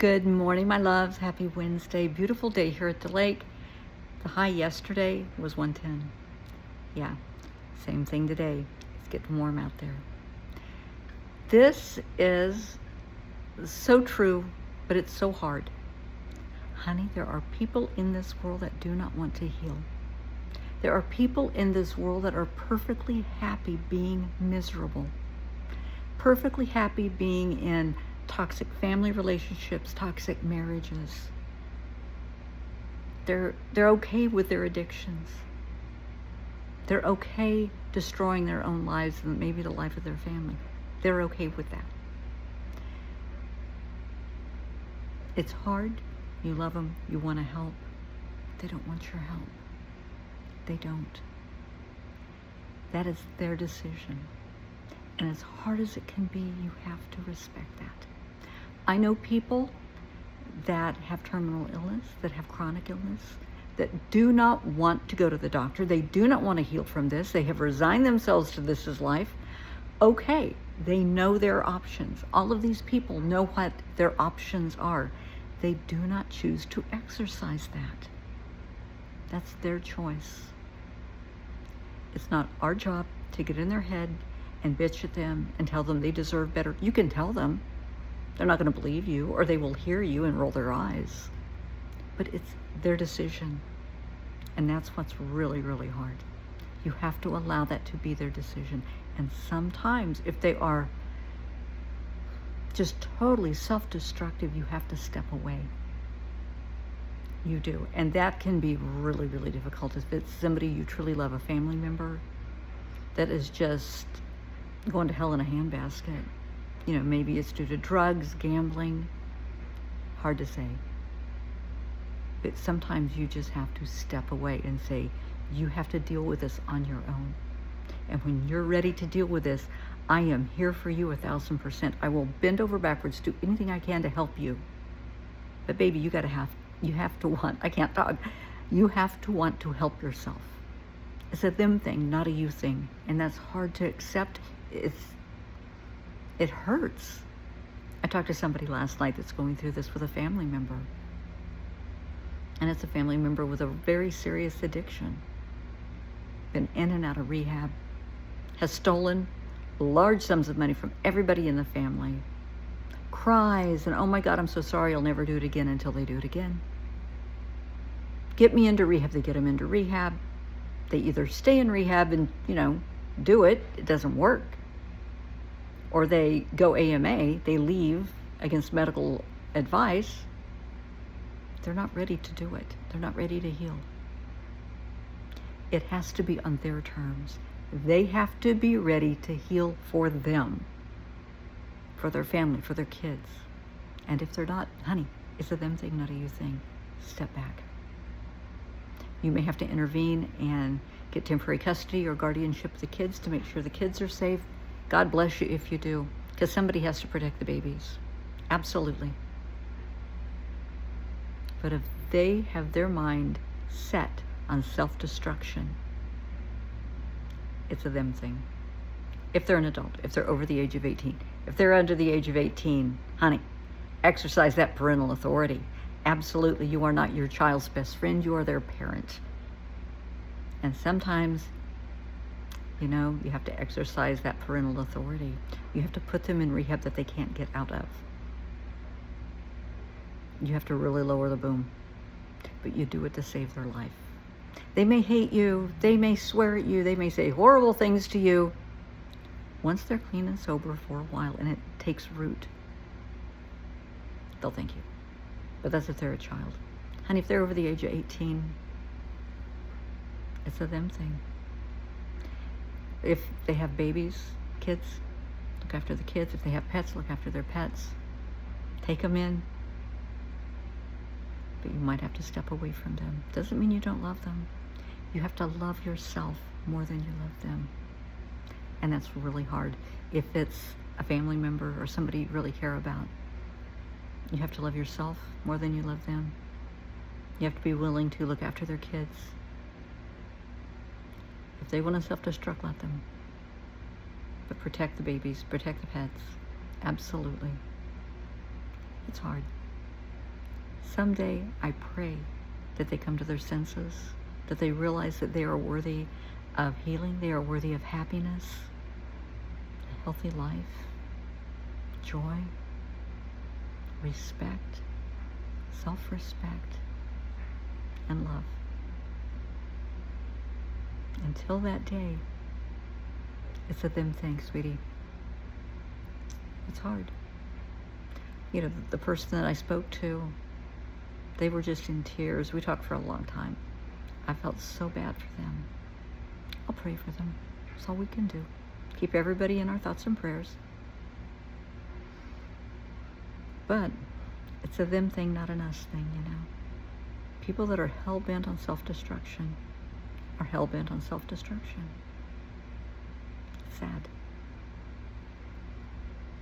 Good morning, my loves. Happy Wednesday. Beautiful day here at the lake. The high yesterday was 110. Yeah, same thing today. It's getting warm out there. This is so true, but it's so hard. Honey, there are people in this world that do not want to heal. There are people in this world that are perfectly happy being miserable, perfectly happy being in toxic family relationships, toxic marriages. They're okay with their addictions. They're okay destroying their own lives and maybe the life of their family. They're okay with that. It's hard. You love them. You want to help. They don't want your help. They don't. That is their decision. And as hard as it can be, you have to respect that. I know people that have terminal illness, that have chronic illness, that do not want to go to the doctor. They do not want to heal from this. They have resigned themselves to this as life. Okay, they know their options. All of these people know what their options are. They do not choose to exercise that. That's their choice. It's not our job to get in their head and bitch at them and tell them they deserve better. You can tell them. They're not going to believe you, or they will hear you and roll their eyes. But it's their decision. And that's what's really, really hard. You have to allow that to be their decision. And sometimes, if they are just totally self-destructive, you have to step away. You do. And that can be really, really difficult. If it's somebody you truly love, a family member that is just going to hell in a handbasket. You know, maybe it's due to drugs, gambling. Hard to say. But sometimes you just have to step away and say, you have to deal with this on your own. And when you're ready to deal with this, I am here for you 1,000%. I will bend over backwards, do anything I can to help you. But baby, you have to want, I can't talk. You have to want to help yourself. It's a them thing, not a you thing. And that's hard to accept. It hurts. I talked to somebody last night that's going through this with a family member. And it's a family member with a very serious addiction. Been in and out of rehab. Has stolen large sums of money from everybody in the family. Cries and, oh my God, I'm so sorry, I'll never do it again, until they do it again. Get me into rehab. They get them into rehab. They either stay in rehab and, do it. It doesn't work. Or they go AMA, they leave against medical advice. They're not ready to do it. They're not ready to heal. It has to be on their terms. They have to be ready to heal for them, for their family, for their kids. And if they're not, honey, it's a them thing, not a you thing. Step back. You may have to intervene and get temporary custody or guardianship of the kids to make sure the kids are safe. God bless you if you do, because somebody has to protect the babies. Absolutely. But if they have their mind set on self-destruction, it's a them thing. If they're an adult, if they're over the age of 18, if they're under the age of 18, honey, exercise that parental authority. Absolutely, you are not your child's best friend, you are their parent. And sometimes, you have to exercise that parental authority. You have to put them in rehab that they can't get out of. You have to really lower the boom. But you do it to save their life. They may hate you. They may swear at you. They may say horrible things to you. Once they're clean and sober for a while and it takes root, they'll thank you. But that's if they're a child. Honey, if they're over the age of 18, it's a them thing. If they have babies, kids, look after the kids. If they have pets, look after their pets. Take them in. But you might have to step away from them. Doesn't mean you don't love them. You have to love yourself more than you love them. And that's really hard. If it's a family member or somebody you really care about, you have to love yourself more than you love them. You have to be willing to look after their kids. If they want to self-destruct, let them. But protect the babies, protect the pets. Absolutely. It's hard. Someday, I pray that they come to their senses, that they realize that they are worthy of healing, they are worthy of happiness, a healthy life, joy, respect, self-respect, and love. Until that day, it's a them thing, sweetie. It's hard. You know, the person that I spoke to, they were just in tears. We talked for a long time. I felt so bad for them. I'll pray for them. That's all we can do. Keep everybody in our thoughts and prayers. But it's a them thing, not an us thing, you know. People that are hell-bent on self-destruction are hell-bent on self-destruction. It's sad.